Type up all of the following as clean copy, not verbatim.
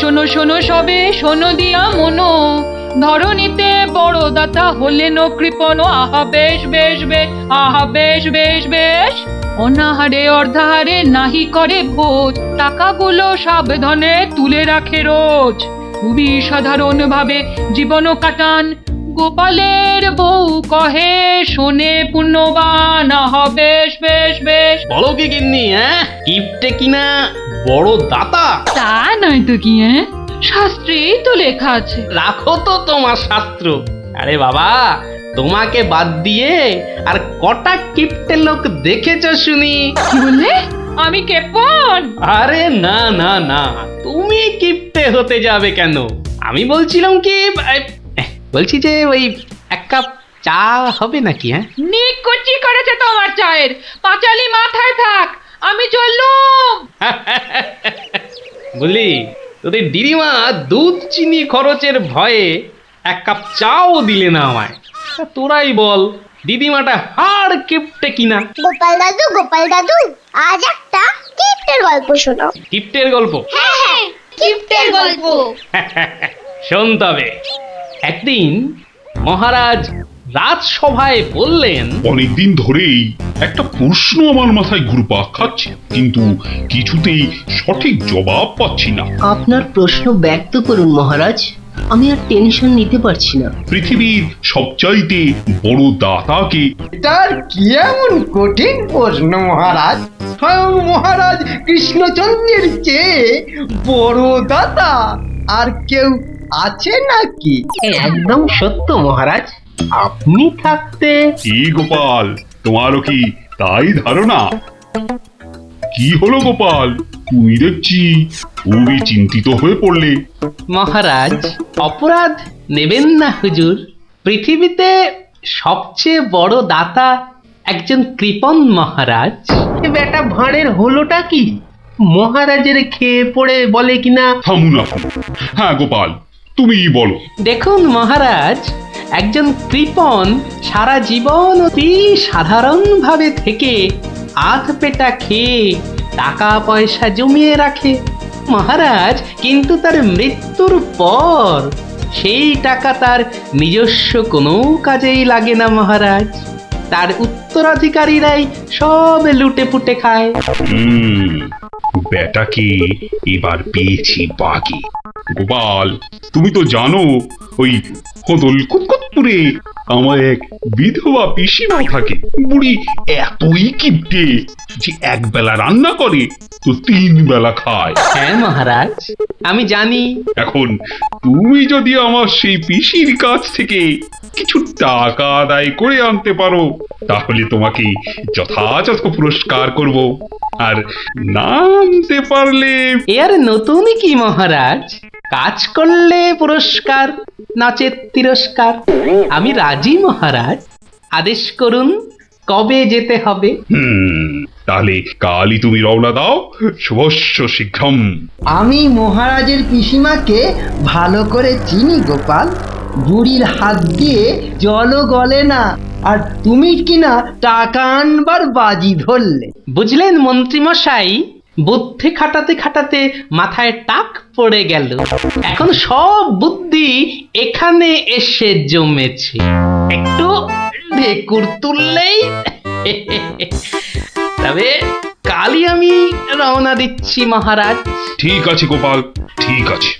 শোনো শোনো সবে শোনো দিয়া মনো, ধরণীতে বড় দাতা হলেন কৃপণ। আহা বেশ বেশ বেশ, আহা বেশ বেশ বেশ। অনাহারে অর্ধাহারে নাহি করে ভোজ, টাকাগুলো সাবধানে তুলে রাখে রোজ। খুবই সাধারণ ভাবে জীবন কাটান, গোপালের বউ কহে শোনে পুণ্যবান। আহা বেশ বেশ বেশ। বলো কি গিন্নি, কিপটে কিনা বড় দাতা? তা নয় তো কি, শাস্ত্রেই তো লেখা আছে। রাখো তো তোমার শাস্ত্র। আরে বাবা, তোমাকে বাদ দিয়ে আর কটা কিপটে লোক দেখেছো শুনি? কি বললে? আমি কেপন? আরে না না না, তুমি কিপটে হতে যাবে কেন? আমি বলছিলাম কি, বলছি যে ওই এক কাপ চা হবে নাকি? নিকুচি করেছে তোমার চায়ের, পাঁচালি মাথায় থাক, আমি চললুম। বলি, তোদের দিদিমা দুধ চিনি খরচের ভয়ে এক কাপ চাও দিলে না আমায়। তোরাই বল, দিদিমাটা হাড় কিপটে কিনা? গোপাল দাদু, আজ একটা কিপ্টের গল্প শোনাও। কিপটের গল্প? হ্যাঁ, কিপ্টের গল্প। শোন তবে। একদিন মহারাজ রাজসভায় বললেন, অনেকদিন ধরেই একটা প্রশ্ন আমার মাথায় ঘুরপাক খাচ্ছে, কিন্তু কিছুতেই সঠিক জবাব পাচ্ছি না। আপনার প্রশ্ন ব্যক্ত করুন মহারাজ, আমি আর টেনশন নিতে পারছি না। পৃথিবীর সবচাইতে বড় দাতাকে? এটার কি এমন কঠিন প্রশ্ন মহারাজ? স্বয়ং মহারাজ কৃষ্ণচন্দ্রের চেয়ে বড় দাতা আর কেউ আছে নাকি? একদম সত্য মহারাজ, আপনি থাকতে। কি গোপাল, তোমারও কি তাই ধারণা? কি হলো গোপাল, তুমি দেখছি খুবই চিন্তিত হয়ে পড়লে। মহারাজ অপরাধ নেবেন না হুজুর, পৃথিবীতে সবচেয়ে বড় দাতা একজন কৃপণ মহারাজ। বেটা ভাঁড়ের হলোটা কি? মহারাজের খেয়ে পড়ে বলে কিনা। থামুন আপনি। হ্যাঁ গোপাল, তুমিই বলো। দেখুন মহারাজ, একজন কৃপণ সারা জীবন অতি সাধারণভাবে থেকে আধ পেটা খেয়ে টাকা পয়সা জমিয়ে রাখে মহারাজ, কিন্তু তার মৃত্যুর পর সেই টাকা তার নিজস্ব কোনো কাজেই লাগে না মহারাজ। তার উত্তরাধিকারীরাই সব লুটে পুটে খায়। বেটাকে এবার পেয়েছি বাগে। গোপাল, তুমি তো জানো ওই কদল কুতকুতপুরে আমার এক বিধবা পিসিমা থাকে। বুড়ি এতই কিপটে যে এক বেলা রান্না করে তো 3 বেলা খায়। হ্যাঁ মহারাজ, আমি জানি। এখন তুমি যদি আমার সেই পিসির কাছ থেকে কিছু টাকা আদায় করে আনতে পারো, তাহলে তোমাকে যথাযথ পুরস্কার করব। আর না আনতে পারলে? এর নতুন কি মহারাজ, কাজ করলে পুরস্কার, নাচের তিরস্কার। আমি রাজি মহারাজ, আদেশ করুন কবে যেতে হবে। তাহলে কালই তুমি রওনা দাও, শুভস্য শীঘ্রম। আমি মহারাজের পিসিমাকে ভালো করে চিনি গোপাল, বুড়ির হাত দিয়ে জলও গলে না, আর তুমি কিনা টাকা আনবার বাজি ধরলে। বুঝলেন মন্ত্রী মশাই, বুদ্ধি খাটাতে খাটাতে মাথায় টাক পড়ে গেল। এখন সব বুদ্ধি এখানে এসে জমেছে, একটু ঢেকুর তুললেই। তবে কালই আমি রওনা দিচ্ছি মহারাজ। ঠিক আছে গোপাল, ঠিক আছে।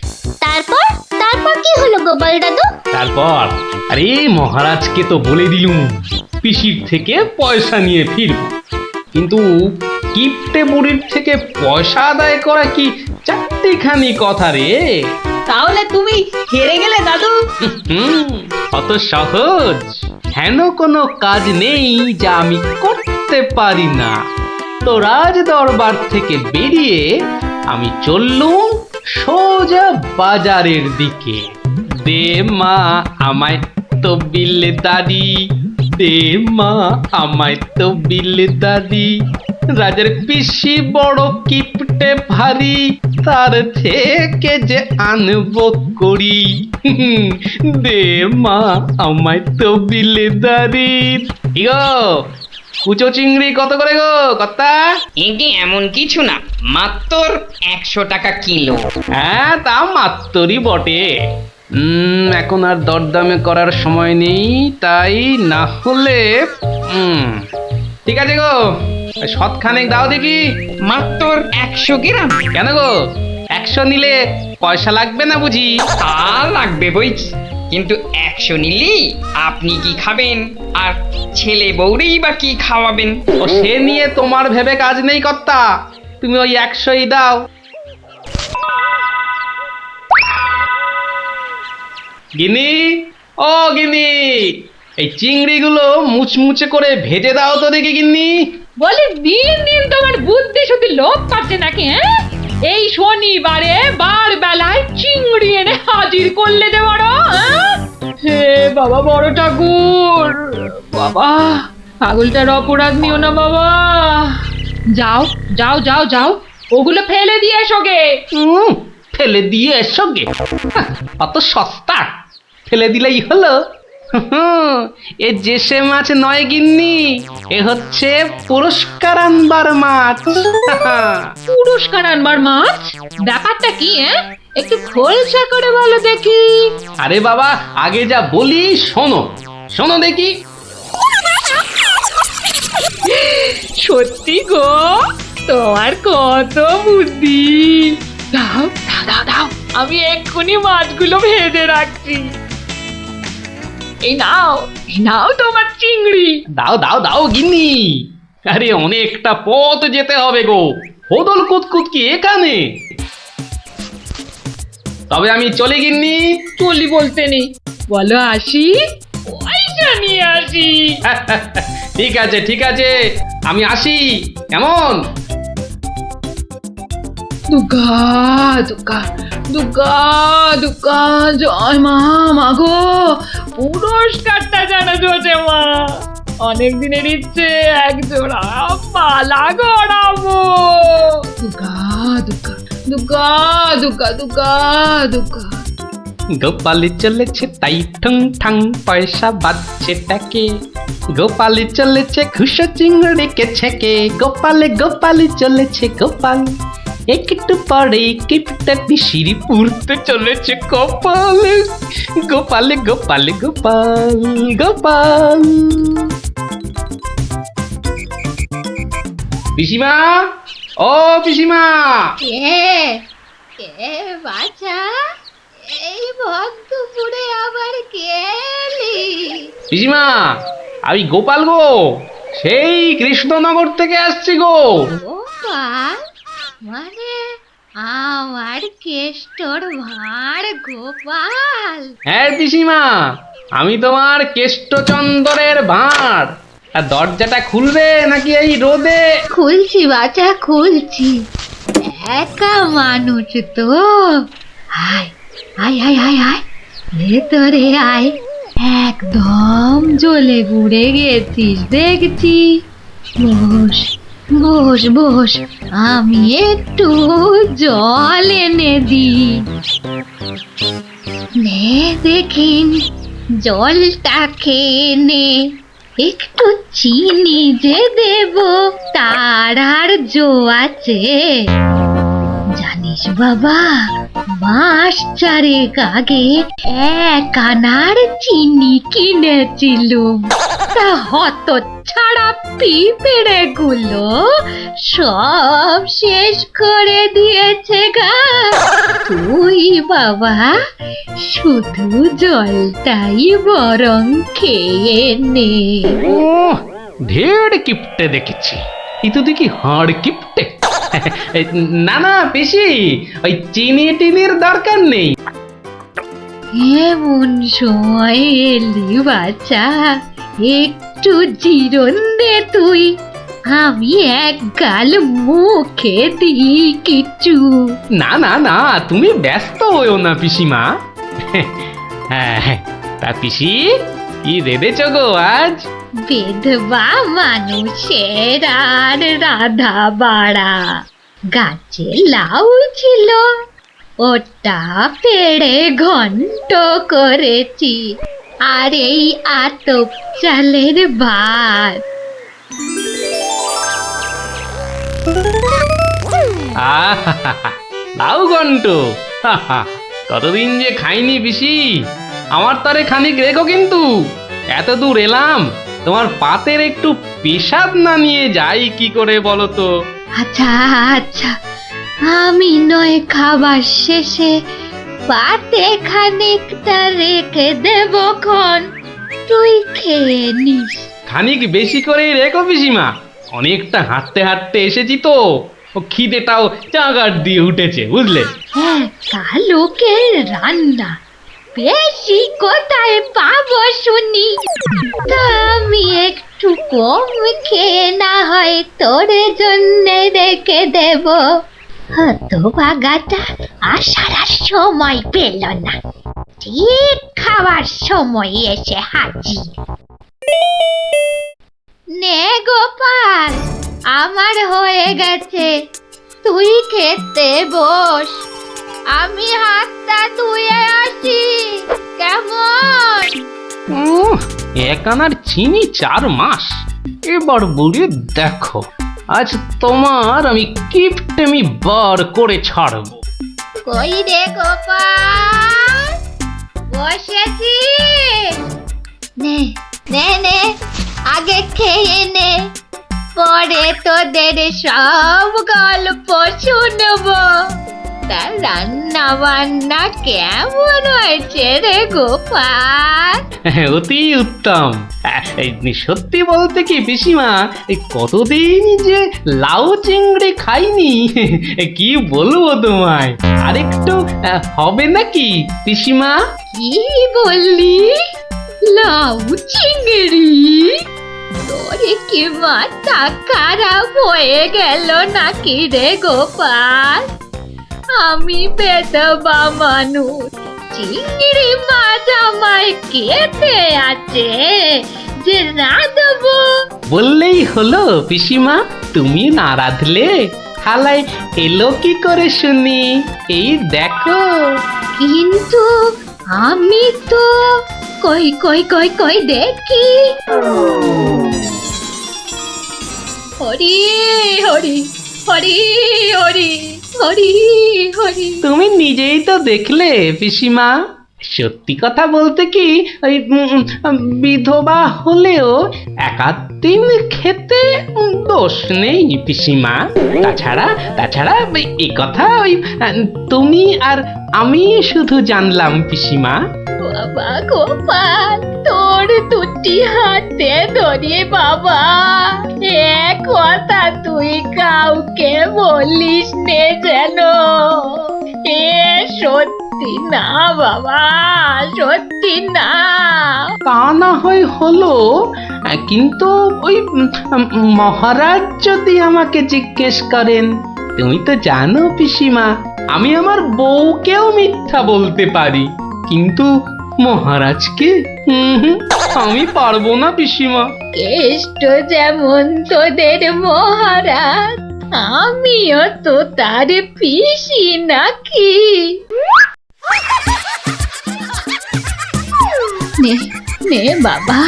তারপর তারপর কি হলো গোপাল দাদু? তারপর আরে মহারাজকে তো বলে দিলুম পিসির থেকে পয়সা নিয়ে ফিরব, কিন্তু কিপটে বুড়ির থেকে পয়সা আদায় করা কি চারটিখানি কথা রে? তাহলে তুমি হেরে গেলে দাদু? অত সহজ হেন কোনো কাজ নেই যা আমি করতে পারি না। তো রাজ দরবার থেকে বেরিয়ে আমি চললুম সোজা বাজারের দিকে। দে মা আমায় তবিল দাদি, দে মা আমায় তবিল দাদি। রাজার পিসি বড় কিপটে ভারী, তার থেকে যে আনবো করি। দে মা আমায় তবিল দাদি। ইগো কুচো চিংড়ি কত করে গো কর্তা? এগে এমন কিছু না, মাত্র 100 টাকা কিলো। হ্যাঁ তা মাত্রই বটে। এখন আর দরদামে করার সময় নেই, তাই না হলে ঠিক আছে গো, শতখানেক দাও দেখি। মাত্র 100 গ্রাম। কেন গো, 100 নিলে পয়সা লাগবে না বুঝি? তা লাগবে বইছি, কিন্তু 100 নিলেই আপনি কি খাবেন আর ছেলে বউরেই বা কি খাওয়াবেন? ও সে নিয়ে তোমার ভেবে কাজ নেই কর্তা, তুমি ওই 100ই দাও। গিনি, ও গিনি, এই চিংড়িগুলো মুচমুচে করে ভেজে দাও তো দেখি গিন্নি। বলে দিন দিন তোমার বুদ্ধি শুধু লোপ পাচ্ছে নাকি? হ্যাঁ, এই শনিবারে বার বেলায় চিংড়ি এনে হাজির করলে যে বড়। হে বাবা বড় ঠাকুর, বাবা পাগলটার অপরাধ নিও না বাবা। যাও যাও যাও যাও, ওগুলো ফেলে দিয়ে এসো গে। ফেলে দিয়ে এসো গে? অত সস্তা, ফেলে দিলেই হলো। এ জেসে মাছ নয় গিন্নি, এ হচ্ছে পুরস্কার আনবার মাছ। পুরস্কার আনবার মাছ? ব্যাপারটা কি? একটু খোলসা করে বলো দেখি। আরে বাবা, আগে যা বলি শোনো, শোনো দেখি। সত্যি গো, তোমার কত বুদ্ধি। দাও দাও দাও দাও, আমি এক্ষুনি মাছগুলো ভেজে রাখছি। এই নাও, এই নাও তোমার চিংড়ি। দাও দাও দাও গিন্নি। আরে অনেকটা পথ যেতে হবে গো, হোদল কুতকুত কি এখানে? তবে আমি চলি গিন্নি। চলি বলতে নেই, বলো আসি, পয়সা নিয়ে আসি। ঠিক আছে ঠিক আছে, আমি আসি। কেমন? দুর্গা দুর্গা দুর্গা দুর্গা, জয় মা। মাগো, পুরস্কারটা যেন জোটে মা। অনেক দিনের ইচ্ছে, এক জোড়া মালা গড়াবো। দুর্গা দুর্গা দুর্গা দুর্গা দুর্গা দুর্গা। গোপালি চলেছে তাই ঠুং ঠাং, পয়সা বাজছে টাকে। গোপালি চলেছে খুশো চিংড়িকে ছেকে। গোপালে গোপালি চলেছে গোপাল, একটু পরে কিপটা পিসিরি পুরতে চলেছে কপালে। গোপালে গোপালে গোপাল গোপাল। পিসিমা, ও পিসিমা। কে বাছা, এই ভক্তপুরে আবার কে এলি? পিসিমা, আমি গোপাল গো, সেই কৃষ্ণনগর থেকে আসছি গো। গোপাল মানে আমার কেষ্টর ভাঁড় গোপাল? হ্যাঁ পিসিমা, আমি তোমার কেষ্টচন্দরের ভাঁড়। আর দরজাটা খুলবে নাকি এই রোদে? খুলছি বাছা, খুলছি। একা মানুষ তো, আয় আয় আয় আয় আয়, ভেতরে আয়। একদম জ্বলে পুড়ে গেছিস দেখছি। বস বস বস, আমি একটু জল এনে দিই। নে দেখিন, জলটা খেয়ে নে। একটু চিনি যে দেব, তার আর জো আছে? জানিস বাবা, মাস চারেক আগে 1 আনার চিনি কিনেছিলুম। তা হত ছাড়া পিঁপড়ে গুলো সব শেষ করে দিয়েছে গা। তুই বাবা শুধু জলটাই বরং খেয়ে নে। ও, ঢের কিপটে দেখেছি, এই তো দেখি হাড় কিপটে। না না পিসি, ওই চিনি টিনির দরকার নেই। এমন সময় এলি বাচ্চা, একটু জিরন দে তুই। আমি এক গাল মুখে দিই কিছু। না না না, তুমি ব্যস্ত হইও না পিসিমা। হ্যাঁ, তা পিসি কি রেঁধেছ গো আজ? বিধবা মানুষের আর রাধা বাড়া। গাছে লাউ ছিল, ওটা পেড়ে ঘন্ট করেছি। আর এই আতপ চালের ভাত। লাউ ঘন্ট, কতদিন যে খাইনি পিসি, আমার তারে খানিক রেখো কিন্তু। এত দূর এলাম, তোমার পাতের একটু পেশাব না নিয়ে যাই কি করে বলো তো? আচ্ছা আচ্ছা, আমি নয় খাবার শেষে পাতে খানিকটা রেখে দেব খন, তুই খেয়ে নিস। খানিক বেশি করেই রেখো পিসিমা, অনেকটা হাঁটতে হাঁটতে এসেছি তো, ও খিদেটাও চাগার দিয়ে উঠেছে বুঝলে। হ্যাঁ, লোকের রান্না বেশি কোথায় পাবো শুনি? তা আমি একটু কম খেয়ে না হয় তোর জন্য রেখে দেব। হতভাগাটা আসার আর সময় পেল না, ঠিক খাওয়ার সময় এসে হাজির। নে গোপাল, আমার হয়ে গেছে, তুই খেতে বস, আমি হাতটা ধুয়ে আসি, কেমন? এক আনার চিনি 4 মাস, এবার বুড়ি দেখো, আজ তোমার আমি কিপটেমি বার করে ছাড়ব। কই রে গোপাল, বসেছি? নে নে নে, আগে খেয়ে নে, পরে তোদের সব গল্প শুনবো। তা রান্না বান্না কেমন হয়েছে রে গোপাল? অতি উত্তম। সত্যি বলতে কি পিসিমা, এই কতদিন যে লাউ চিংড়ি খাইনি, কি বলবো তোমায়। আরেকটু হবে নাকি পিসিমা? কি বললি? লাউ চিংড়ি? তোরে কি মাথা খারাপ হয়ে গেল নাকি রে গোপাল? আমি বেদবা মানুষ, চিংড়ি মাছ আমায় খেতে আছে যে রাঁধবো? বললেই হলো পিসিমা, তুমি না রাঁধলে থালায় এলো কি করে শুনি? এই দেখো। কিন্তু আমি তো কই কই কই কই দেখি। হরি হরি হরি হরি হরি হরি। তুমি নিজেই তো দেখলে পিসিমা, সত্যি কথা বলতে কি, ওই বিধবা হলেও একাদিন খেতে দোষ নেই পিসিমা। তাছাড়া এই কথা ওই তুমি আর আমি শুধু জানলাম পিসিমা। বাবা গোপাল, তোর দুটি হাতে ধরে বাবা, এক কথা তুই কাউকে বলিস নে যেন। এ সত্যি না বাবা, সত্যি না। তা না হয় হলো, কিন্তু ওই মহারাজ যদি আমাকে জিজ্ঞেস করেন, তুমি তো জানো পিসিমা, আমি আমার বউকেও মিথ্যা বলতে পারি, কিন্তু মহারাজকে আমি পারবো না পিসিমা। কেষ্ট যেমন তোদের মহারাজ, আমিও তো তার পিসি নাকি? নে নে বাবা,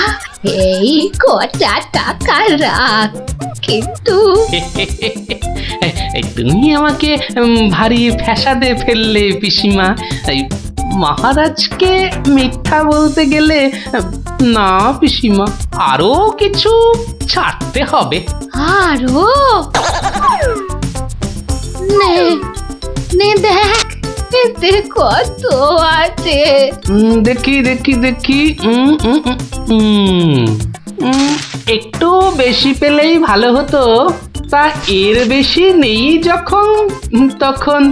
এই কটা টাকা রাখ, কিন্তু তুমি আমাকে ভারী ফ্যাসাদে ফেললে পিসিমা। মহারাজকে মিথ্যা বলতে গেলে না পিসিমা, আরো কিছু ছাড়তে হবে। আরো? নে নে দেখ, এতে কত আছে? দেখি দেখি দেখি, একটু বেশি পেলেই ভালো হতো, তা এর বেশি নেই যখন, তখন।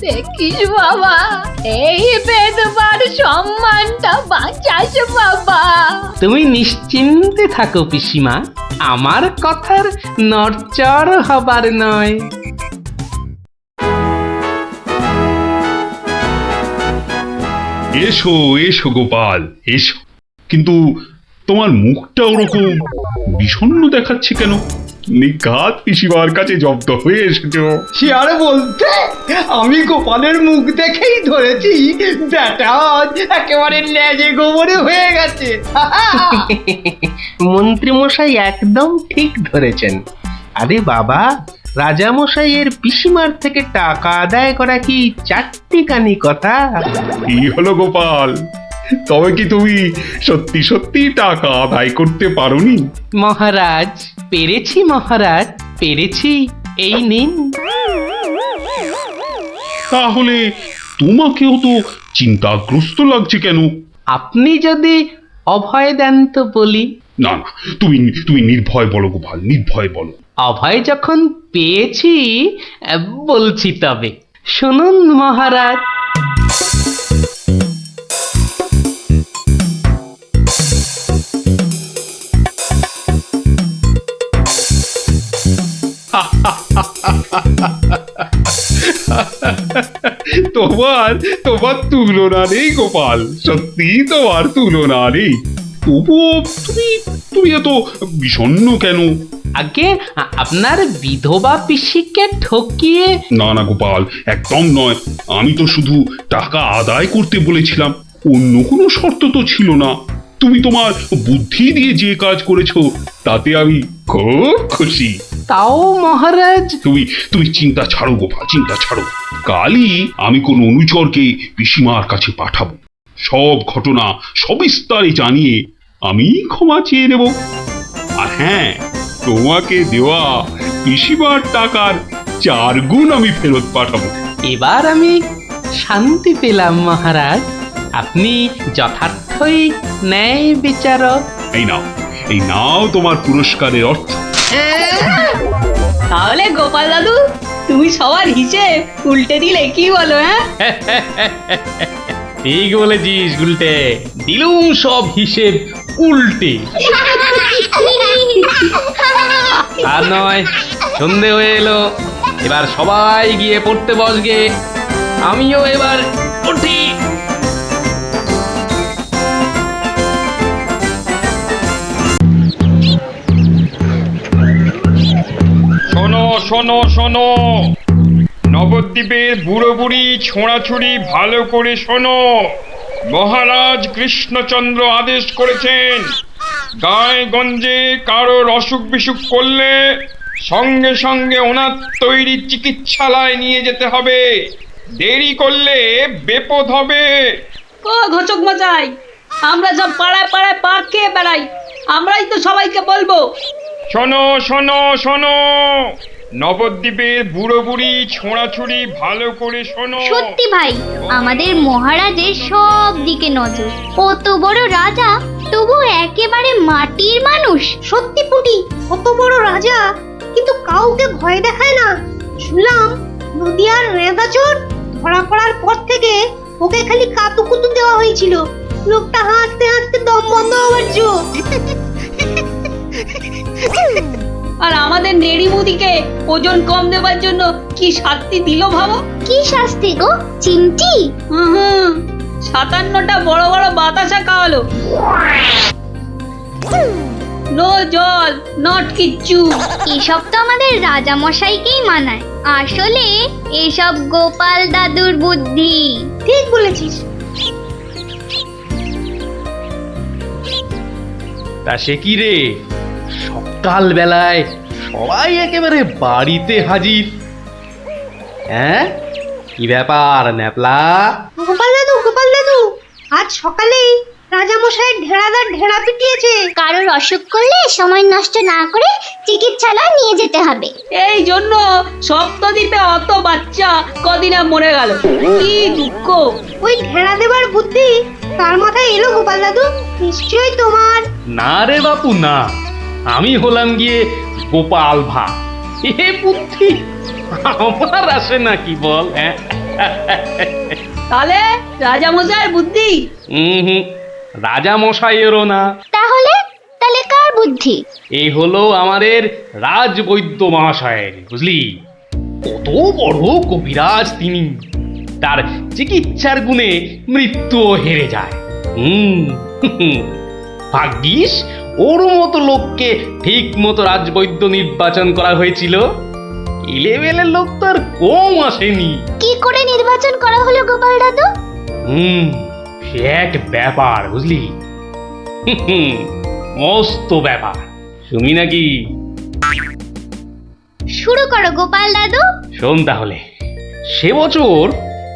দেখিস বাবা, এই বেদবার সম্মানটা বাঁচাস বাবা। তুমি নিশ্চিন্তে থাকো পিসিমা, আমার কথার নড়চড় হবার নয়। এসো এসো গোপাল, এসো। কিন্তু তোমার মুখটা ওরকম বিষণ্ণ দেখাচ্ছে কেন? নিঘাত পিসিমার কাছে জব্দ হয়ে এসেছো। সে আর বলতে, আমি গোপালের মুখ দেখেই ধরেছি ব্যাটা আজ একেবারে লেজে গোবরে হয়ে গেছে। মন্ত্রী মশাই একদম ঠিক ধরেছেন। আরে বাবা, রাজামশাইয়ের পিসিমার থেকে টাকা আদায় করা কি চারটিখানি কথা? কি হলো গোপাল, তবে কি তুমি সত্যি সত্যি টাকা আদায় করতে পারোনি? মহারাজ, পেরেছি মহারাজ, পেরেছি। এই নিন। তাহলে তোমাকেও তো চিন্তাগ্রস্ত লাগছে কেন? আপনি যদি অভয় দেন তো বলি। না না, তুমি তুমি নির্ভয় বলো গোপাল, নির্ভয় বলো। অভয় যখন পেয়েছি, বলছি তবে শুনুন মহারাজ। তোমার তোমার তুলনা নেই গোপাল, সত্যি তোমার তুলনা নেই। তবুও তুমি তুমি এত বিষণ্ণ কেন? আগে আপনার বিধবা পিসিকে ঠকিয়ে। না না গোপাল, একদম নয়। আমি তো শুধু টাকা আদায় করতে বলেছিলাম, অন্য কোনো শর্ত তো ছিল না। তুমি তোমার বুদ্ধি দিয়ে যে কাজ করেছো তাতে আমি খুব খুশি। তাও মহারাজ। তুমি তুমি চিন্তা ছাড়ো গোপাল, চিন্তা ছাড়ো। কালই আমি কোন অনুচরকে পিসিমার কাছে পাঠাবো, সব ঘটনা সবিস্তারে জানিয়ে আমি ক্ষমা চেয়ে নেব। আর হ্যাঁ, তোমাকে দেওয়া পিসিমার টাকার 4 গুণ আমি ফেরত পাঠাবো। এবার আমি শান্তি পেলাম মহারাজ। আপনি যথার্থই ন্যায় বিচারক। এই নাও তোমার পুরস্কারের অর্থ। তাহলে গোপাল দাদু, তুমি সবার হিসেব উল্টে দিলে, কি বলো? ঠিক বলেছিস গুলটে, দিলুম সব হিসেব উল্টে। আর নয়, সন্ধে হয়ে এলো, এবার সবাই গিয়ে পড়তে বসগে। আমিও এবার উঠি। শোনো শোনো শোনো, নবদ্বীপের বুড়ো বুড়ি ছোঁড়াছুড়ি ভালো করে শোনো। মহারাজ কৃষ্ণচন্দ্র আদেশ করেছেন, গায়ে গঞ্জে কারোর অসুখ বিসুখ করলে সঙ্গে সঙ্গে ওনার তৈরি চিকিৎসালয় নিয়ে যেতে হবে। দেরি করলে বিপদ হবে। ও ঘচক মশাই, আমরা সব পাড়ায় পাড়ায় পা খেয়ে বেড়াই, আমরাই তো সবাইকে বলবো। শোনো শোনো শোনো, নবদ্বীপের বুড়ো বুড়ি ছোঁড়াছুড়ি ভালো করে শোনো। সত্যি ভাই, আমাদের মহারাজের সব দিকে নজর। কত বড় রাজা, তবু একেবারে মাটির মানুষ। সত্যি পুটি, কত বড় রাজা কিন্তু কাউকে ভয় দেখায় না। শুনলাম নদিয়ার রেঁদাচোর ধরা পড়ার পর থেকে ওকে খালি কাতুকুতু দেওয়া হয়েছিল। লোকটা হাসতে হাসতে দম বন্ধ হওয়ার জো। আর আমাদের নেড়িমুদিকে ওজন কম দেওয়ার জন্য কি শাস্তি দিল ভাবো? কি শাস্তি গো চিমটি? 57টা বড় বড় বাতাসা খাওয়ালো। নো জল, নট কিচ্ছু। এসব তো আমাদের রাজা মশাইকেই মানায়। আসলে এসব গোপাল দাদুর বুদ্ধি। ঠিক বলেছিস। তা সে কি রে, সকাল বেলায় সবাই একেবারে বাড়িতে হাজির। হ্যাঁ, কি ব্যাপার ন্যাপলা? গোপাল দাদু, আজ সকালেই রাজামশাইয়ের ঢেড়াদার ঢেড়া পিটিয়েছে। কারোর অসুখ করলে সময় নষ্ট না করে চিকিৎসালয় নিয়ে যেতে হবে। এই জন্য সপ্তদ্বীপে অত বাচ্চা কদিনে মরে গেল। কি দুঃখ! ওই ঢেড়া দেবার বুদ্ধি তার মাথায় এলো গোপাল দাদু? নিশ্চয়ই তোমার। না রে বাপু না, আমি হলাম গিয়ে গোপাল ভাঁ। এ বুদ্ধি আমার আসে নাকি বল? তাহলে রাজামশাইয়ের বুদ্ধি? রাজা মশাইয়েরও না। তাহলে কার বুদ্ধি? এই হলো আমাদের রাজবৈদ্য মহাশয়ের, বুঝলি? কত বড় কবিরাজ তিনি, তার চিকিৎসার গুণে মৃত্যুও হেরে যায়। ভাগ্যিস ওর মতো লোককে ঠিক মতো রাজবৈদ্য নির্বাচন করা হয়েছিল। লেভেলের লোক তো আর কম আসেনি। কি করে নির্বাচন করা হলো গোপাল দাদু? সে এক ব্যাপার বুঝলি। মস্ত ব্যাপার, শুনি নাকি? শুরু করো গোপাল দাদু। শোন তাহলে। সে বছর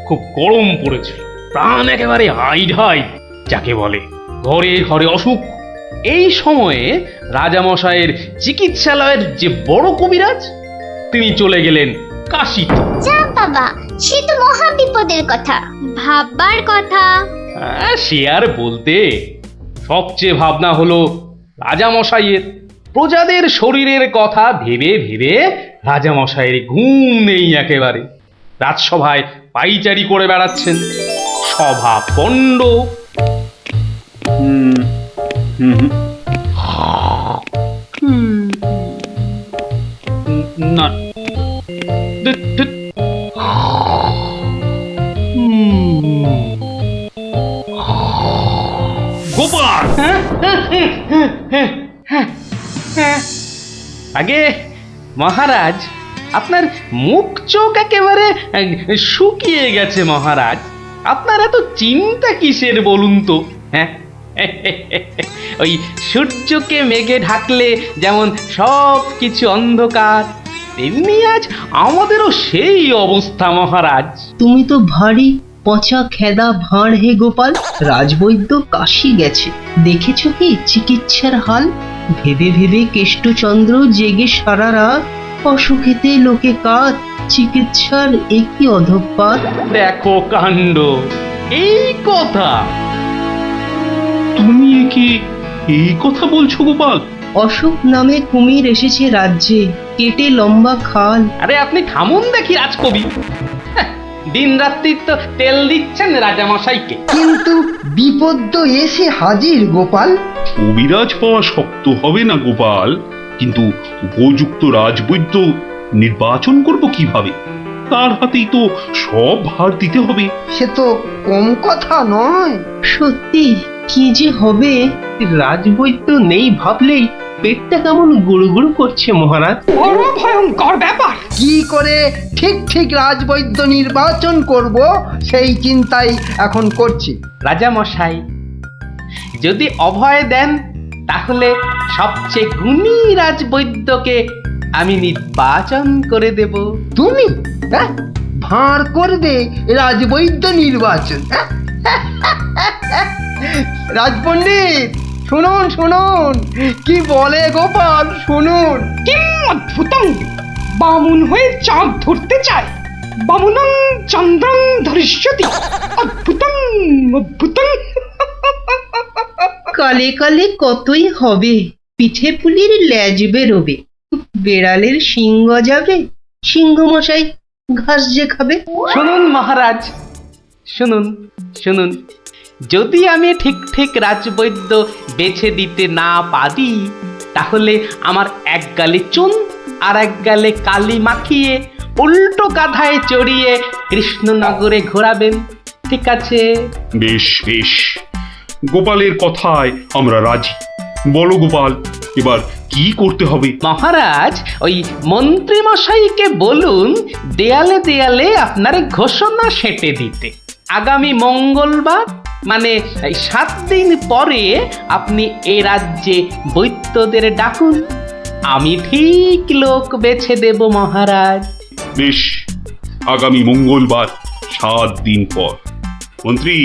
খুব গরম পড়েছিল, প্রাণ একেবারে হাইড হাই যাকে বলে। ঘরে ঘরে অসুখ। এই সময়ে রাজামশাইয়ের চিকিৎসালয়ের যে বড় কবিরাজ, তিনি চলে গেলেন কাশীতে। যা বাবা, সে তো মহা বিপদের কথা, ভাববার কথা। সে আর বলতে। সবচেয়ে ভাবনা হলো রাজামশাইয়ের। প্রজাদের শরীরের কথা ভেবে ভেবে রাজামশাইয়ের ঘুম নেই একেবারে। রাজসভায় পাইচারি করে বেড়াচ্ছেন, সভা পণ্ড। না, গোপাল! আগে মহারাজ, আপনার মুখ চোখ একেবারে শুকিয়ে গেছে মহারাজ। আপনার এত চিন্তা কিসের বলুন তো? হ্যাঁ, ওই সূর্যকে মেঘে ঢাকলে যেমন সব কিছু অন্ধকার, তেমনি আজ আমাদেরও সেই অবস্থা মহারাজ। তুমি তো ভারী পচা খেদা ভাঁড় হে গোপাল। রাজবৈদ্য কাশি গেছে, দেখেছ কি চিকিৎসার হাল? ভেবে ভেবে কেষ্টচন্দ্র জেগে সারা রাত, অসুখেতে লোকে কাত, চিকিৎসার একই অধঃপাত। দেখো কাণ্ড, এই কথা! তুমি কি এই কথা বলছো গোপাল? অসুখ নামে কুমির এসেছে রাজ্যে, কেটে লম্বা খাল। আরে আপনি থামুন দেখি রাজকবি। দিন রাত্রি তো তেল দিচ্ছেন রাজামশাইকে। কিন্তু বিপদ তো এসে হাজির গোপাল। কবিরাজ পাওয়া শক্ত হবে না গোপাল, কিন্তু উপযুক্ত রাজবৈদ্য নির্বাচন করব কিভাবে? তার হাতেই তো সব ভার দিতে হবে। সে তো কম কথা নয়। সত্যি কি যে হবে! রাজবৈদ্য নেই ভাবলেই পেটটা কেমন গুড়গুড় করছে মহারাজ। বড় ভয়ঙ্কর ব্যাপার। কি করে ঠিক ঠিক রাজবৈদ্য নির্বাচন করব সেই চিন্তাই এখন করছি। রাজামশাই যদি অভয় দেন, তাহলে সবচেয়ে গুণী রাজবৈদ্যকে আমি নির্বাচন করে দেব। তুমি ভাঁড় করবে রাজবৈদ্য নির্বাচন? রাজপণ্ডিত শুনুন শুনুন, কি বলে গোপাল শুনুন। কিম অদ্ভুতং! বামুন হয়ে চাঁদ ধরতে চায়। বামুনং চন্দ্রং ধরিষ্যতি। অদ্ভুতং অদ্ভুতং। কালে কালে কতই হবে, পিঠে পুলির ল্যাজ বেরোবে, বেড়ালের সিংহ যাবে, সিংহ মশাই ঘাস যে খাবে। শুনুন মহারাজ, শুনুন শুনুন, যদি আমি ঠিক ঠিক রাজবৈদ্য বেছে দিতে না পারি, তাহলে আমার এক গালে চুন আর এক গালে কালি মাখিয়ে উল্টো গাধায় চড়িয়ে কৃষ্ণনগরে ঘোরাবেন, ঠিক আছে? বেশ বেশ, গোপালের কথায় আমরা রাজি। বলো গোপাল, এবার কি করতে হবে? মহারাজ, ওই মন্ত্রী মশাইকে বলুন দেয়ালে দেয়ালে আপনার ঘোষণা সেঁটে দিতে। আগামী মঙ্গলবার, মানে 7 দিন পরে আপনি এ রাজ্যে বৈদ্যদের ডাকুন। আমি ঠিক লোক বেছে দেব মহারাজ। বেশ, আগামী মঙ্গলবার 7 দিন পর। মন্ত্রী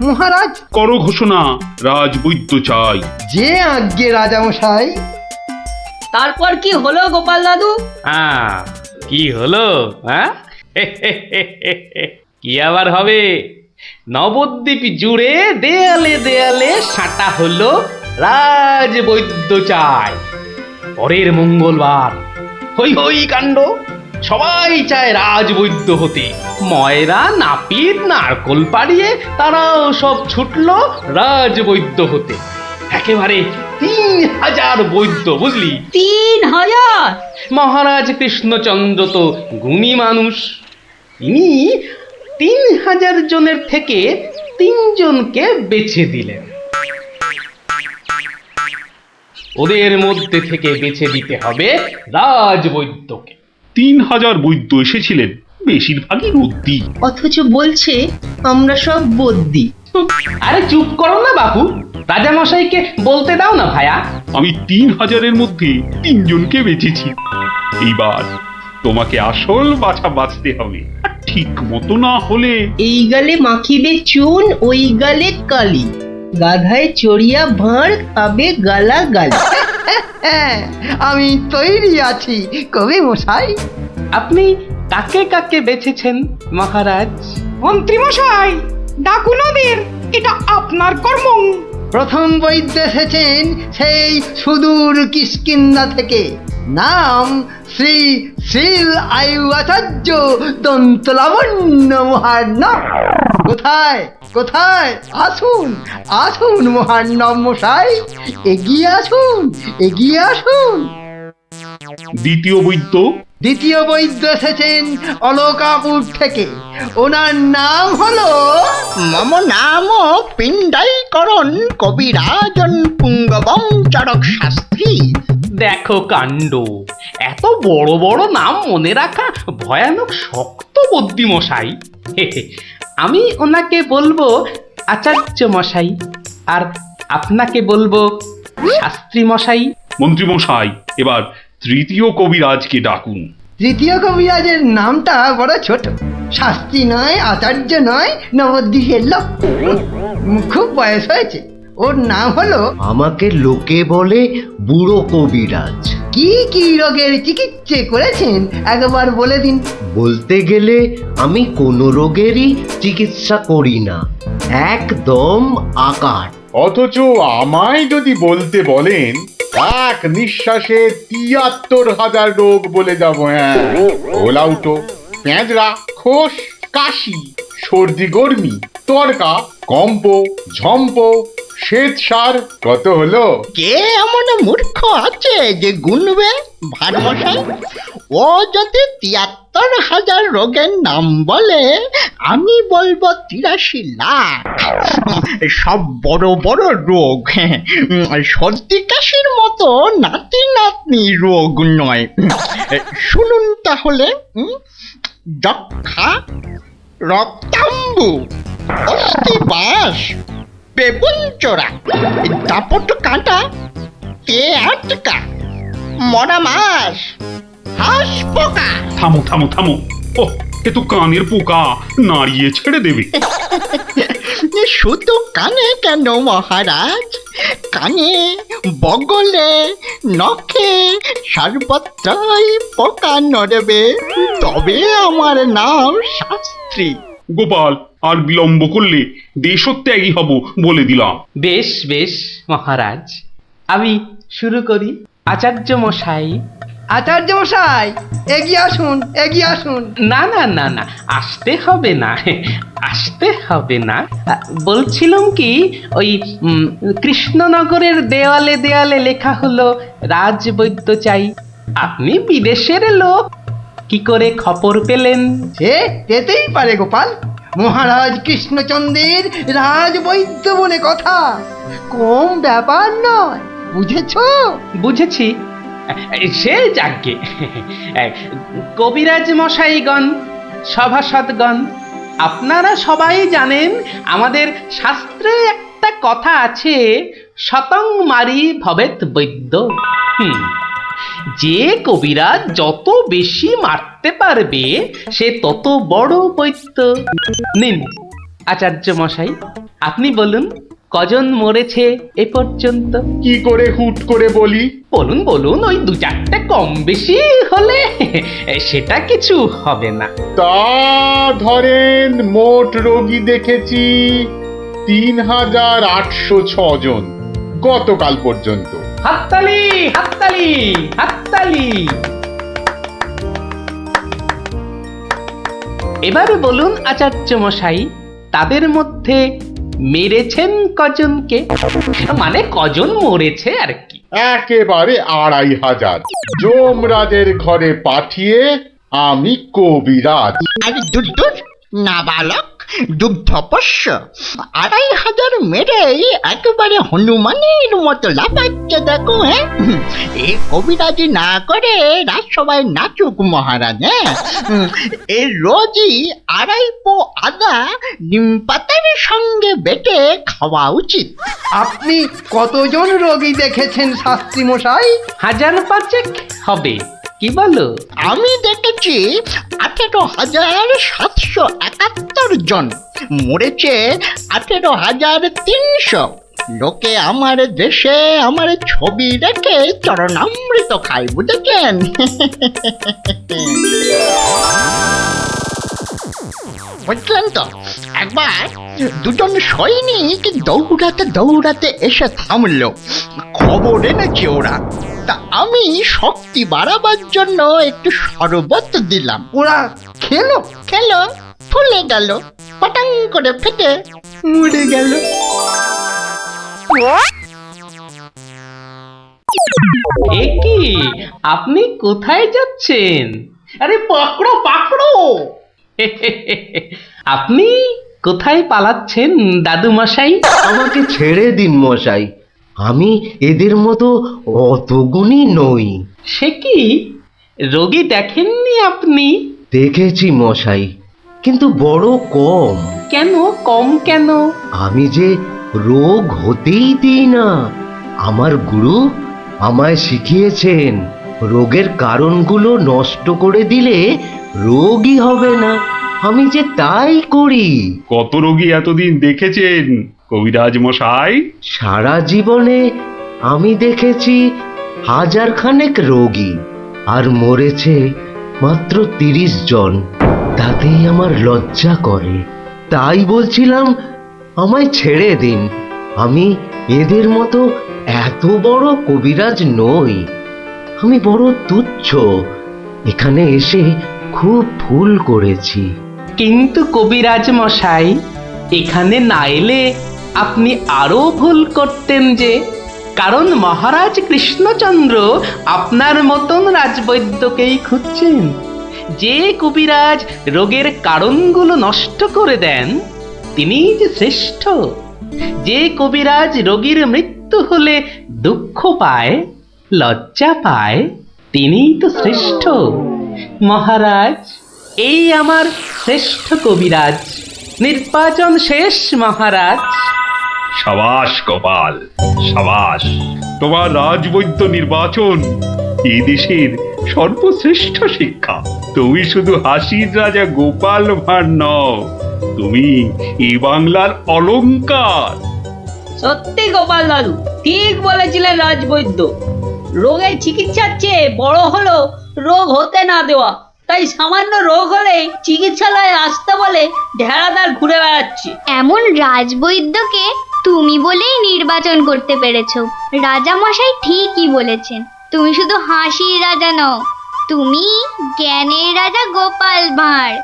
মহারাজ, করো ঘোষণা, রাজবৈদ্য চাই। যে আজ্ঞে রাজামশাই। তারপর কি হলো গোপাল দাদু? হ্যাঁ, কি হলো? হ্যাঁ, কি আবার হবে? নবদ্বীপ জুড়ে দেয়ালে দেয়ালে সাঁটা হলো রাজবৈদ্য চাই। পরের মঙ্গলবার হই হই কাণ্ড, সবাই চায় রাজবৈদ্য হতে। ময়রা নাপিত নারকোল পাড়িয়ে তারাও সব ছুটলো রাজবৈদ্য হতে। একেবারে 3000 বৈদ্য, বুঝলি? 3000! মহারাজ কৃষ্ণচন্দ্র তো গুণী মানুষ, তিনি 3000 জনের থেকে 3 জনকে বেছে দিলেন। ওদের মধ্যে থেকে বেছে দিতে হবে রাজবৈদ্যকে। 3000 বৈদ্য এসেছিলেন, বেশিরভাগই রদ্দি। অথচ বলছে আমরা সব বদ্যি। আরে চুপ করো না বাপু, রাজামশাইকে বলতে দাও না ভায়া। আমি 3000-এর মধ্যে 3 জনকে বেঁচেছি। এইবার তোমাকে আসল বাছা বাঁচতে হবে, আর ঠিক মতো না হলে এই গালে মাখিবে চুন, ওই গালে কালি, গাধায় চড়িয়া ভাঁড় খাবে গালা গালি। আমি তৈরি আছি কবি মশাই। আপনি কাকে কাকে বেছেছেন মহারাজ? মন্ত্রী মশাই, ডাকুন ওদের, এটা আপনার কর্ম। প্রথম বৈদ্য এসেছেন সেই সুদূর কিষ্কিন্ধা থেকে, নাম শ্রী শ্রীল আয়ু আচার্য দন্তলাবণ্য মহার্ণব। কোথায় কোথায়? আসুন আসুন মহার্ণব মশাই, এগিয়ে আসুন এগিয়ে আসুন। দ্বিতীয় বৈদ্য দ্বিতীয় বৈদ্য এসেছেন অলকাপুর থেকে, ওনার নাম হলো মম নাম পিণ্ডাইকরণ কবিরাজন পুঙ্গবং চরক শাস্ত্রী। দেখো কাণ্ড, এত বড় বড় নাম মনে রাখা ভয়ানক শক্ত বুদ্ধি মশাই। আমি ওনাকে বলবো আচার্য মশাই, আর আপনাকে বলবো শাস্ত্রী মশাই। মন্ত্রী মশাই, এবার তৃতীয় কবিরাজকে ডাকুন। তৃতীয় কবিরাজের নামটা বড় ছোট, শাস্ত্রী নয়, আচার্য নয়, নবদ্বীপের লোক, খুব বয়স হয়েছে। ওর নাম হলো, আমাকে লোকে বলে বুড়ো কবিরাজ। কি কি রোগের চিকিৎসা করেছেন একবার বলে দিন। বলতে গেলে আমি কোনো রোগেরই চিকিৎসা করি না, একদম আকার। অথচ আমায় যদি বলতে বলেন, এক নিঃশ্বাসে ৭৩,০০০ রোগ বলে যাব। হ্যাঁ, ওলাউটো, পেঁজরা, খোস, কাশি, সর্দি গর্মি, তরকা, কম্প, ঝম্প, শ্বেত সার, কত হলো? কে এমন মূর্খ আছে যে গুনবে ভারমশাই? ও যদি ৭৩,০০০ রোগের নাম বলে, আমি বলবো ৮৩ লাখ। সব বড় বড় রোগ, সর্দি কাশির মতো নাতি নাতনি রোগ নয়। শুনুন তাহলে, যক্ষা, রক্তাম্বু, অস্থিবাস, বেগুন চোরা, দাপট কাঁটা, আটকা, মরা মাছ, হাঁস পোকা। থামো থামো থামো, ও এ তো কানের পোকা, নাড়িয়ে ছেড়ে দেবে। শুধু কানে কেন মহারাজ, কানে, বগলে, নখে, সর্বত্রই পোকা নড়বে, তবে আমার নাম শাস্ত্রী। গোপাল, আর বিলম্ব করলে দেশত্যাগী হব বলে দিলাম। বেশ বেশ মহারাজ, আমি শুরু করি। আচার্য মশাই। আচার্য মশাই, এগিয়ে আসুন এগিয়ে আসুন। না না না না, আসতে হবে না, আসতে হবে না। বলছিলাম কি, ওই কৃষ্ণনগরের দেওয়ালে দেওয়ালে লেখা হলো রাজবৈদ্য চাই। আপনি বিদেশের লোক, কি করে খবর পেলেন? সে যেতেই পারে গোপাল, মহারাজ কৃষ্ণচন্দ্রের রাজবৈদ্য বলে কথা, কম ব্যাপার নয়, বুঝেছো? বুঝেছি, সে যাকে। কবিরাজ মশাইগণ, সভাসদগণ, আপনারা সবাই জানেন আমাদের শাস্ত্রে একটা কথা আছে, শতং মারি ভবেত বৈদ্য। যে কবিরাজ যত বেশি মারতে পারবে সে তত বড় বৈদ্য। নিন আচার্য মশাই, আপনি বলুন কজন মরেছে এ পর্যন্ত? কি করে হুট করে বলি? বলুন বলুন, ওই ২-৪টে কম বেশি হলে সেটা কিছু হবে না। তা ধরেন মোট রোগী দেখেছি ৩,৮০৬ জন গতকাল পর্যন্ত। হাততালি হাততালি হাততালি। এবারে বলুন আচার্য মশাই, তাদের মধ্যে মেরেছেন কজনকে? মানে কজন মরেছে আর কি। একেবারে ২৫০০। যমরাজের ঘরে পাঠিয়ে আমি কবিরাজ। আর দূর দূর, নাবালক দুগ্ধপস্য 2500 মেরেই একেবারে হনুমানের মতো লাফাচ্ছে দেখো। হ্যাঁ, এ কবিরাজি না করে রাজসভায় নাচুক মহারাজ। হ্যাঁ, এর রোজই 2.5 পো আদা নিম পাতার সঙ্গে বেটে খাওয়া উচিত। আপনি কতজন রোগী দেখেছেন শাস্ত্রী মশাই? 1005 হবে, কি বলো? আমি দেখেছি 18,771 জন, মরেছে 18,300। লোকে আমার দেশে আমার ছবি রেখে চরণামৃত খায়, বুঝেছেন? বুঝলেন তো? একবার দুজন সৈনিক দৌড়াতে দৌড়াতে এসে থামলো, খবর এনেছে ওরা। তা আমি শক্তি বাড়াবার জন্য একটু শরবত দিলাম। ওরা খেলো? খেলো, ফুলে গেল, পটাং করে ফেটে মরে গেল। এ কি, আপনি কোথায় যাচ্ছেন? আরে পাকড়ো পাকড়ো! আপনি কোথায় পালাচ্ছেন দাদু মশাই? আমাকে ছেড়ে দিন মশাই, আমি এদের মতো অত গুণী নই। সে কি, রোগী দেখেননি আপনি? দেখেছি মশাই, কিন্তু বড় কম। কেন কম কেন? আমি যে রোগ হতেই দিই না। আমার গুরু আমায় শিখিয়েছেন, রোগের কারণগুলো নষ্ট করে দিলে রোগই হবে না। আমি যে তাই করি। কত রোগী এতদিন দেখেছেন কবিরাজ মশাই? সারা জীবনে আমি দেখেছি 1000 খানেক রোগী, আর মরেছে মাত্র 30 জন। তাতেই আমার লজ্জা করে। তাই বলছিলাম, আমায় ছেড়ে দিন। আমি এদের মতো এত বড় কবিরাজ নই। আমি বড় তুচ্ছ। এখানে এসে খুব ভুল করেছি। কিন্তু কবিরাজ মশাই, এখানে না এলে আপনি আরো ভুল করতেন যে। কারণ মহারাজ কৃষ্ণচন্দ্র আপনার মতন রাজবৈদ্যকেই খুঁজছেন। যে কবিরাজ রোগের কারণগুলো নষ্ট করে দেন, তিনিই যে শ্রেষ্ঠ। যে কবিরাজ রোগীর মৃত্যু হলে দুঃখ পায়, লজ্জা পায়, তিনিই তো শ্রেষ্ঠ। মহারাজ, এই আমার শ্রেষ্ঠ কবিরাজ। নির্বাচন শেষ মহারাজ। সাবাস গোপাল, সাবাস। তোমার রাজবৈদ্য নির্বাচন এই দেশের সর্বশ্রেষ্ঠ শিক্ষা। তুমি শুধু হাসির রাজা গোপাল ভাঁড় নও, তুমি এই বাংলার অলংকার। সত্যি গোপাল দাদু ঠিক বলেছিলেন রাজবৈদ্য। রোগের চিকিৎসার চেয়ে বড় হলো রোগ হতে না দেওয়া। তাই সামান্য রোগ হলে চিকিৎসালয়ে আসতে বলে ঢেড়াদার ঘুরে বেড়াচ্ছে। এমন রাজবৈদ্যকে তুমি বলেই নির্বাচন করতে পেরেছো। রাজা মশাই ঠিকই বলেছেন, তুমি শুধু হাসির রাজা নও, তুমি জ্ঞানের রাজা গোপাল ভাঁড়।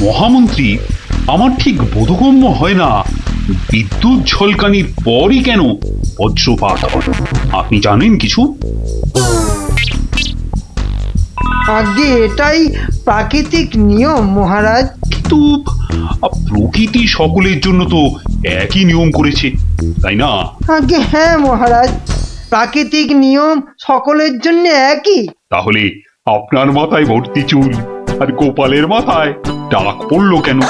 মহামন্ত্রী, আমার ঠিক বোধগম্য হয় না, বিদ্যুৎ ঝলকানির পরই কেন বজ্রপাত হয়? আপনি জানেন কিছু? আগে এটাই প্রাকৃতিক নিয়ম মহারাজ। কিন্তু প্রকৃতি সকলের জন্য তো একই নিয়ম করেছে, তাই না? আগে হ্যাঁ মহারাজ, প্রাকৃতিক নিয়ম সকলের জন্য একই। তাহলে আপনার মাথায় ভর্তি চুল আর গোপালের মাথায় টাক পড়লো কেন?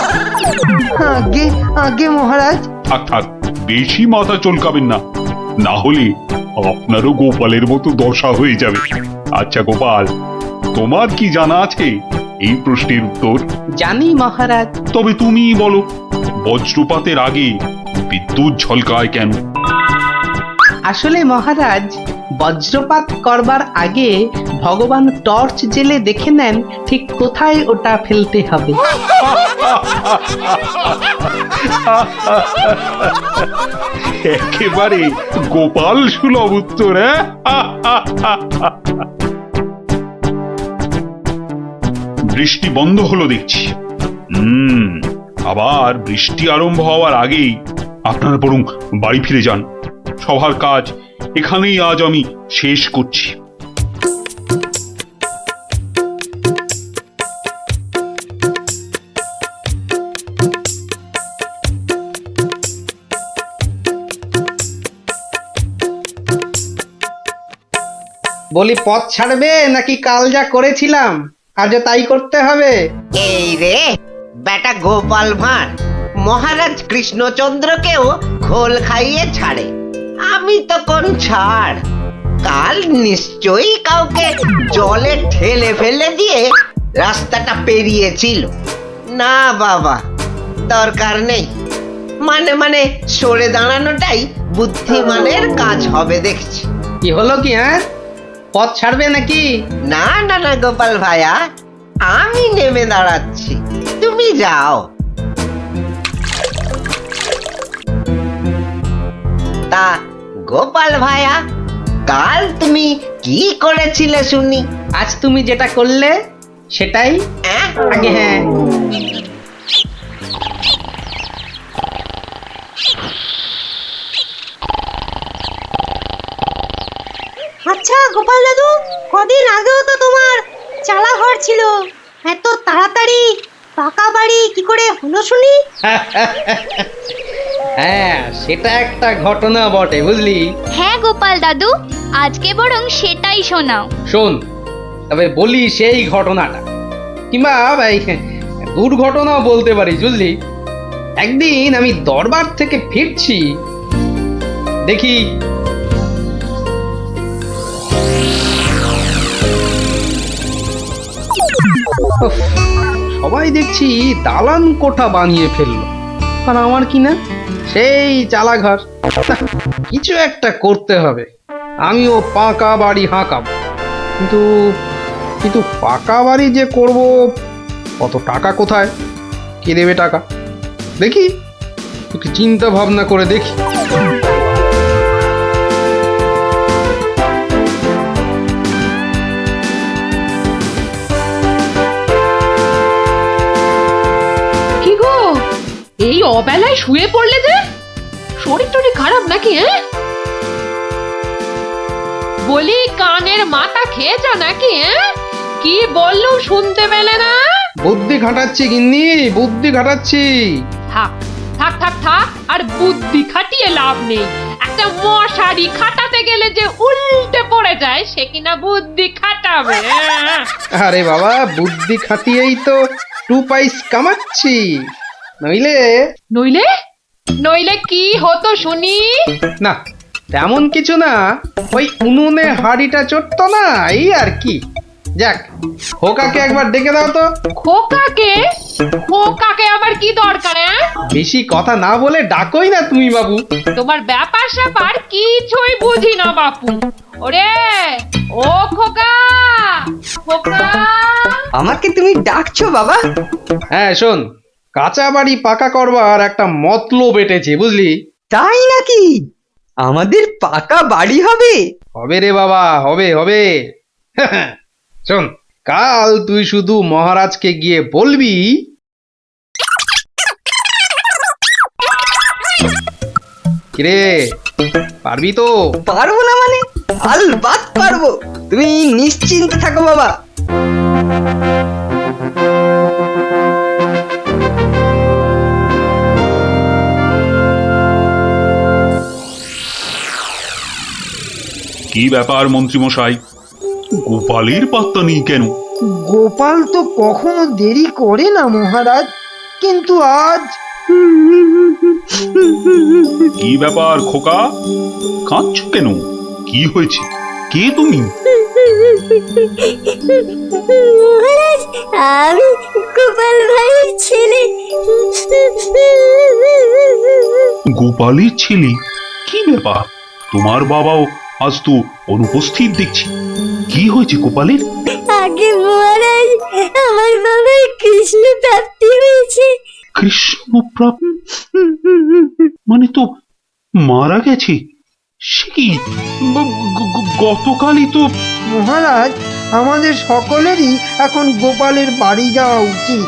আগে আগে মহারাজ। থাক থাক, বেশি মাথা চলকাবেন না, না হলে আপনারও গোপালের মতো দশা হয়ে যাবে। আচ্ছা গোপাল, তোমার কি জানা আছে এই প্রশ্নের উত্তর? জানি মহারাজ। তবে তুমিই বলো, বজ্রপাতের আগে বিদ্যুৎ ঝলকায় কেন? আসলে মহারাজ, বজ্রপাত করবার আগে ভগবান টর্চ জেলে দেখে নেন ঠিক কোথায় ওটা ফেলতে হবে। একেবারে গোপাল সুলভ উত্তর। বৃষ্টি বন্ধ হলো দেখছি। আবার বৃষ্টি আরম্ভ হওয়ার আগেই আপনারা বরং বাড়ি ফিরে যান। সবার কাজ এখানেই আজ আমি শেষ করছি। বলি পথ ছাড়বে নাকি কাল যা করেছিলাম আজও তাই করতে হবে? এই রে বেটা গোপাল ভাঁড় মহারাজ কৃষ্ণচন্দ্রকেও খোল খাইয়ে ছাড়ে, আমি তো কোন ছাড়। কাল নিশ্চয়ই কাউকে জলে ঠেলে ফেলে দিয়ে রাস্তাটা পেরিয়েছিল। না বাবা, দরকার নেই। মানে সরে দাঁড়ানোটাই বুদ্ধিমানের কাজ হবে দেখছি। কি হলো কি? হ্যাঁ, পথ ছাড়বে নাকি? না না না গোপাল ভাইয়া, আমি নেমে দাঁড়াচ্ছি, তুমি যাও। তা গোপাল ভাইয়া, কাল তুমি কি করেছিলে শুনি? আজ তুমি যেটা করলে সেটাই আগে। হ্যাঁ, আচ্ছা গোপাল দাদু, কদিন আগেও তো তোমার চালা ঘর ছিল, এত তাড়াতাড়ি পাকা বাড়ি কি করে হলো শুনি? হ্যাঁ, সেটা একটা ঘটনা বটে, বুঝলি? হ্যাঁ গোপাল দাদু, আজকে বরং সেটাই শোনাও। শোন, তবে বলি সেই ঘটনাটা, কিংবা এই দুর্ঘটনাও বলতে পারিস, বুঝলি? একদিন আমি দরবার থেকে ফিরছি, দেখি উফ, সবাই দেখছি দালান কোঠা বানিয়ে ফেললো, আর আমার কি না সেই চালাঘর। কিছু একটা করতে হবে, আমিও পাকা বাড়ি হাঁকাবো। কিন্তু কিন্তু পাকা বাড়ি যে করব, কত টাকা কোথায়, কে দেবে টাকা? দেখি একটু চিন্তা ভাবনা করে দেখি। কি গো, এই অবেলায় শুয়ে পড়লে যে? শরীর টরীর খারাপ নাকি? হ্যাঁ, বলি কানের মাথা খেয়েছ নাকি? হ্যাঁ, কি বললুম শুনতে পেলে না? বুদ্ধি খাটাচ্ছি গিন্নি, বুদ্ধি খাটাচ্ছি। থাক থাক থাক থাক, আর বুদ্ধি খাটিয়ে লাভ নেই। একটা মশারি খাটাতে গেলে যে উল্টে পড়ে যায়, সে কিনা বুদ্ধি খাটাবে? আরে বাবা, বুদ্ধি খাটিয়েই তো 2 পয়সা কামাচ্ছি, নইলে নইলে নইলে কি হতো শুনি? না, তেমন কিছু না, ওই উনুনে হাড়িটা চড়তো না, এই আর কি। যাক, খোকাকে একবার ডেকে দাও তো। খোকাকে? খোকাকে আবার কি দরকার? বেশি কথা না বলে ডাকোই না তুমি বাবু। তোমার ব্যাপার স্যাপার কিছুই বুঝি না বাপু। ওরে ও খোকা, খোকা! আমাকে তুমি ডাকছো বাবা? হ্যাঁ শোন, কাঁচা বাড়ি পাকা করবার একটা মতলব এটেছে, বুঝলি? তাই নাকি? আমাদের পাকা বাড়ি হবে? হবে রে বাবা, হবে হবে। শোন, কাল তুই শুধু মহারাজকে গিয়ে বলবি, কিরে পারবি তো? পারবো না মানে? আলবাত পারবো, তুমি নিশ্চিন্ত থাকো বাবা। কি ব্যাপার মন্ত্রীমশাই, গোপালের পাত্তা নেই কেন? গোপাল তো কখনো দেরি করে না মহারাজ, কিন্তু আজ কি ব্যাপার খোকা, কাঁদছ কেন? কি হয়েছে? কে তুমি? মহারাজ, আমি গোপাল ভাইয়ের ছেলে। গোপালের ছেলে? কি ব্যাপার, তোমার বাবাও আজ তো অনুপস্থিত দেখছি। কি হয়েছে গোপালের? আগে মহারাজ, আমার বাবার কৃষ্ণ প্রাপ্তি হয়েছে। কৃষ্ণ প্রাপ্তি মানে তো মারা গেছে? সে কি, গতকালই তো। মহারাজ, আমাদের সকলেরই এখন গোপালের বাড়ি যাওয়া উচিত।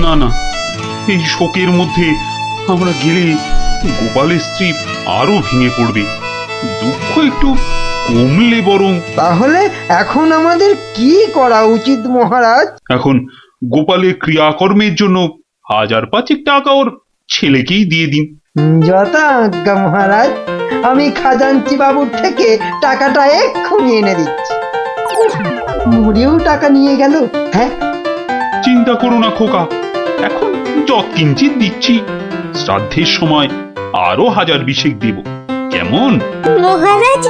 না না, এই শোকের মধ্যে আমরা গেলে গোপালের স্ত্রী আরো ভেঙে পড়বে। দুঃখ একটু কমলে বরং। তাহলে এখন আমাদের কি করা উচিত মহারাজ? এখন গোপালের ক্রিয়াকর্মের জন্য 1000-5 টাকা ওর ছেলেকেই দিয়ে দিন। যথা আজ্ঞা মহারাজ, আমি খাজাঞ্চি বাবুর থেকে টাকাটা এক্ষুনি এনে দিচ্ছি। বুড়িও টাকা নিয়ে গেল। হ্যাঁ, চিন্তা করো না খোকা, এখন যৎকিঞ্চিত দিচ্ছি, শ্রাদ্ধের সময় আরো 1000 বিশেক দেব, কেমন? মহারাজ,